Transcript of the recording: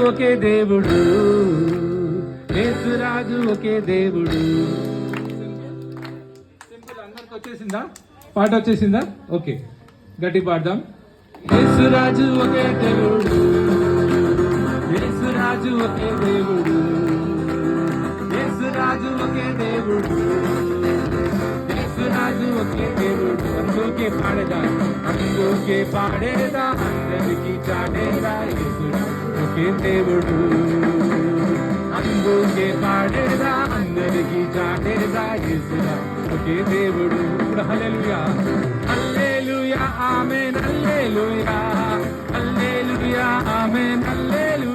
ఒకే దేవుడు, యేసురాజు ఒకే దేవుడు. సింపుల్. అందరికి వచ్చేసిందా? పాట వచ్చేసిందా? ఓకే, గట్టి పాడదాం. యేసురాజు ఒకే దేవుడు, యేసురాజు ఒకే దేవుడు, యేసురాజు ఒకే దేవుడు, యేసురాజు ఒకే దేవుడు. అందుకే పాడేదా, అందుకే పాడేదా, అందరికి చాటేదా, యేసురాజు ఒకే దేవుడు. అందుకే పాడేదా, అందరికి చాటేదా, యేసురాజు ఒకే దేవుడు. ఇప్పుడు హల్లెలూయా, హల్లెలూయా, ఆమేన్, హల్లెలూయా, హల్లెలూయా, ఆమేన్, హల్లెలూయా.